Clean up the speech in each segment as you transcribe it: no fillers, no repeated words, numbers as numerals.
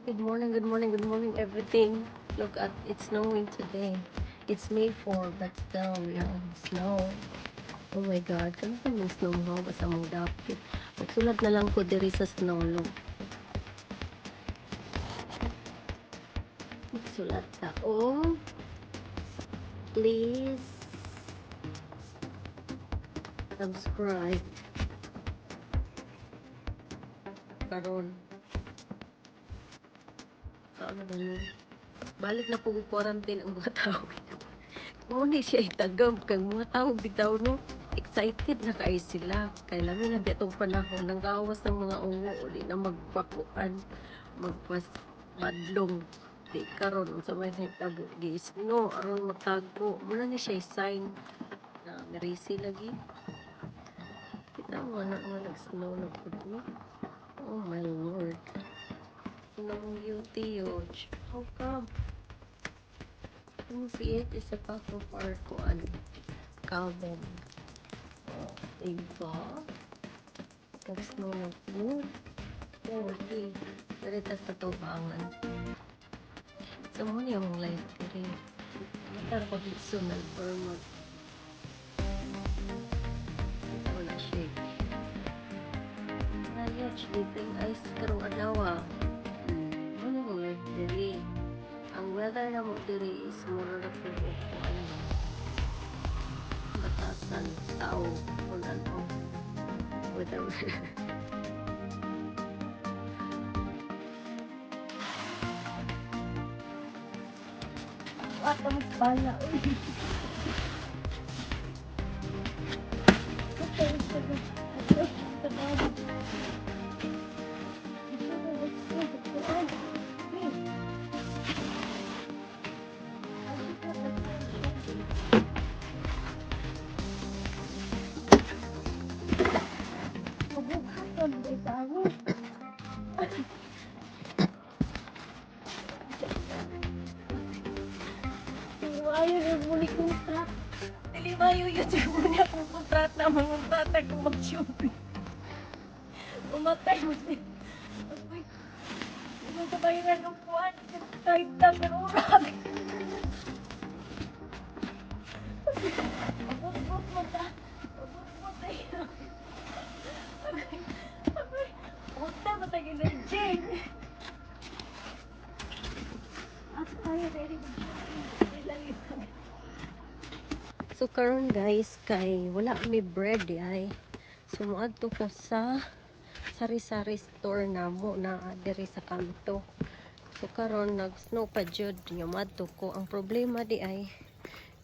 Good morning, good morning, good morning, everything. Look at it's snowing today. It's May 4, but still we are in snow. Oh my God, kano pa yung snow mo? Basta mong dapit. Magsulat na lang ko diri sa snow, look. Magsulat ka. Oh, please subscribe. Karon. Ano ba yun? Balik na po quarantine ang mga tao. Muna siya itagam kang mga tao bitaw no. Excited na kayo sila. Kailangan na ditong panahon nang gawas ng mga ungo uli na magpakuan, magpadlong. Di karon sa may nagtago gis. No, aron magtago. Muna ni siya sign na narisi lagi. Kita mo na nga nag-snow na po. Oh my lord. No, you, Tiyoj. How come? Yung P8 is a part of our kuan. Calvin. Diba? Nag-snow na po. Oh, okay. Daritas na to bangan. So, mo niya mong life tiri. Matar ko dito na for mag. Wala siya. Nayot, dito yung ice karong adawa. Ano mo life tiri? Ang weather na mo diri is mura na po ko ano. Batasan, tao, kung ano. Weather. At ang pala. Ayaw yung muli kontrat. Dilimayo yun yung muli akong kontrat na mga tatay kong mag-shopping. Umatay mo siya. Ang kabayaran ng puwan. Kahit na perurag. Abot-bot mo ta. Abot-bot tayo. Punta mo tayo na Jane. At tayo ready mag-shopping. So karon guys kay wala mi bread ay. So moadto ko sa sari-sari store namo na diri sa kanto. So karon nag-snow pa jud nya moadto ko. Ang problema di ay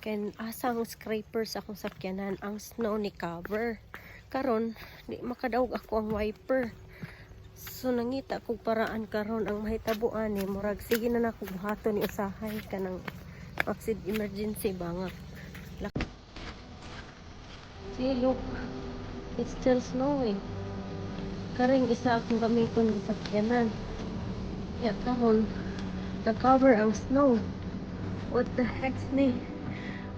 ken asang scraper sa akong sakyanan ang snow ni cover. Karon di makadaog ako ang wiper. So nangita kog paraan karon ang mahitabuan ni murag sige na nako buhaton ni usahay kanang accident emergency bangak. See, look. It's still snowing. Karing isa akong gamiton sa sakyanan. Ya, karon na-cover ang snow. What the heck's ni?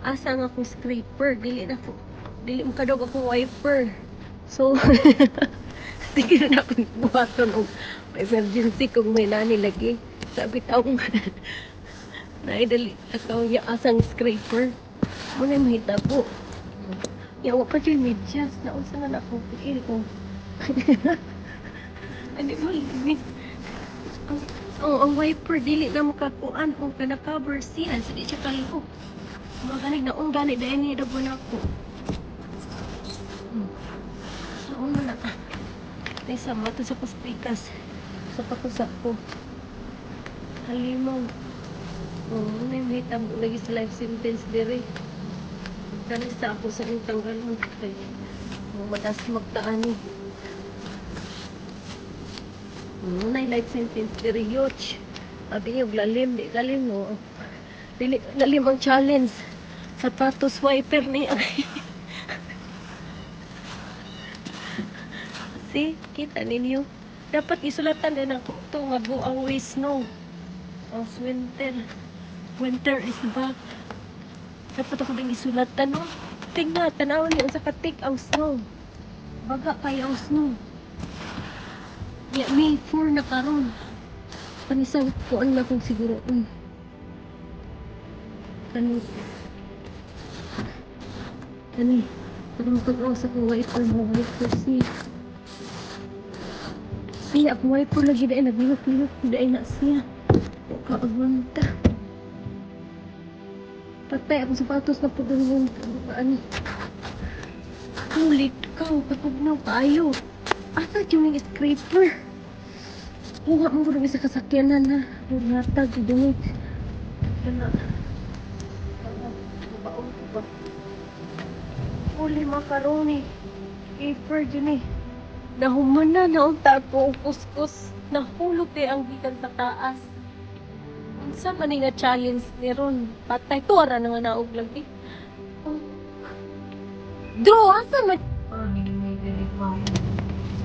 Asa nga akong scraper? Dili makadog akong wiper. So, sige na akong buhaton og emergency kung may nani lagi. Sabi taong naidali akaw ya asang scraper. Muna mahitabo. Yawa pa dyan medyas. Naunsa na ako. Pikil ko. Hindi mo linig. Ang wiper, dili na makakuan. O ka-cover siya. Hindi siya kalihok. Magaling na. Gani dahil niya dabo na ako. Saan na. Ay, sama to sa paspikas. Sa pakusa ko. Halimaw. May mahitabo lagi sa life sentence diri. Kanista ako sa utang galon kay madas magtaan ni. Nay life sentence diri yoch. Abi yung lalim, di lalim no. Dili lalim ang challenge. Sapatos wiper ni. See, kita ninyo. Dapat isulatan din ako ito nga go away snow. As winter. Winter is back. Dapat ako din isulatan, no? Tingnan, tanaw niyo sa katik ang snow. Baga kayo ang snow. Ya, May 4 na karon. Panisang kuan na kung siguro. Kani. Parang pag-usa ko wiper mo, wiper siya. Siya, ako wiper lagi dahil nagilot-lilot dahil na siya. Kaagwanta. Patay ako sapatos na pagawin. Ano? Ulit ka, patugnaw kayo. Asa yung scraper? Huwag mo rin sa kasakyanan na. Huwag natag, dumit. Kana. Baon ko ba? Huli makaroni. Scraper dyan eh. Nahuman na, naunta ko, kuskus. Nahulog di ang gikan sa taas. Unsa man nga challenge ni Ron? Patay to, ara na nga naog lagi. Draw, asa man? May delikado.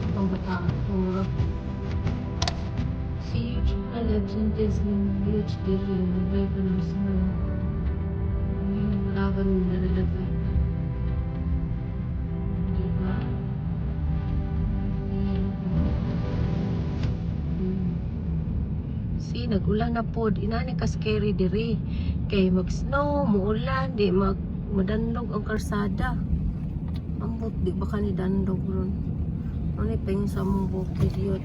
Itong bataan ko. Siege, legend is huge deal. May panus mo. Wala ka nung nalalagay. Diba? See, nag-ulan na po. Inani ka scary diri. Kay mag-snow, muulan, di madandog ang karsada. Ambot, di ba ka ni dandog ron? Ano yung sa mong bukid yun?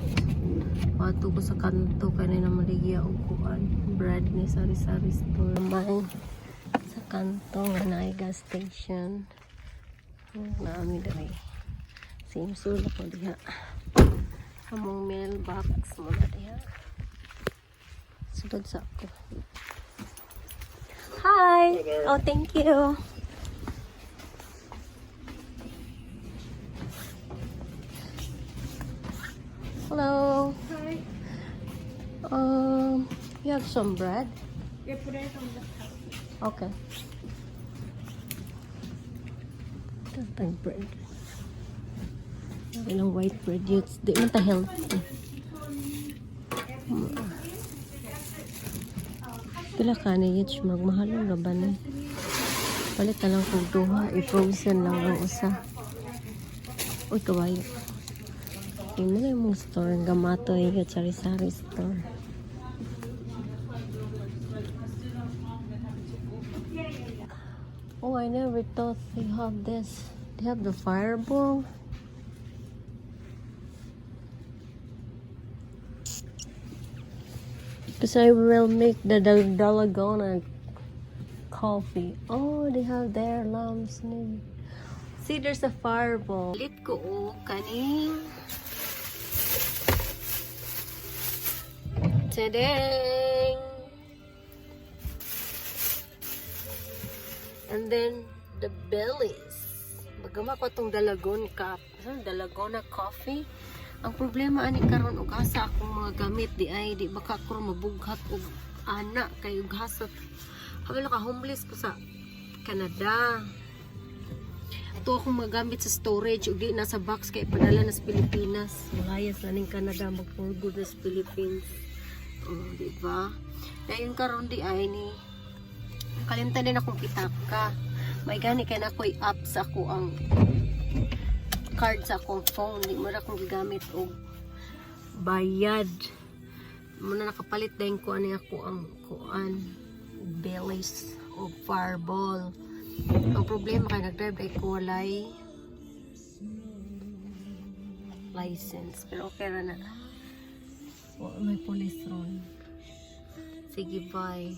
Pato ko sa kanto, kanina maligya o kuan. Bread ni sari-sari store. May sa kanto nga na gas station. Naami dali. Simsul ako diha. Among mailbox mo na diha. Sunod sa ako. Hi! Oh, thank you. Hello. Hi. You have some bread? Yeah, put it on the house. Okay. Tatang bread. Ilang white bread yun. Di man ta healthy. Pila ka na yun. Magmahalong gaban eh. Palit na lang kung duha. I-frozen lang ang usa. Uy, kawayo. Tingnan na yung store. Gamato yung sari-sari store. Oh, I never thought they have this. They have the fireball. Because I will make the Dalgona coffee. Oh, they have their lamps. See, there's a fireball. Lit ko o kaning. Tadang! And then the bellies. Magama ko itong Dalgona coffee. Ang problema ani karon og asa akong mga gamit di ay di baka ko mabughat og ana kay og hasot. Habala ka homeless ko sa Canada. Ito akong magamit sa storage ug di nasa box kay padala na sa Pilipinas. Malayas na ning Canada mag-for good sa Philippines. Di ba? Dayon karon di ay ni kalimtan din akong kitaka. May gani kay nakoy app sa ako ang card sa akong phone. Di mo na akong gigamit og bayad. Muna nakapalit din ko ani ako ang kuan Baileys o Fireball. Ang problema kay nag-drive ay ko walay license. Pero okay ra na. May police ron. Sige, bye.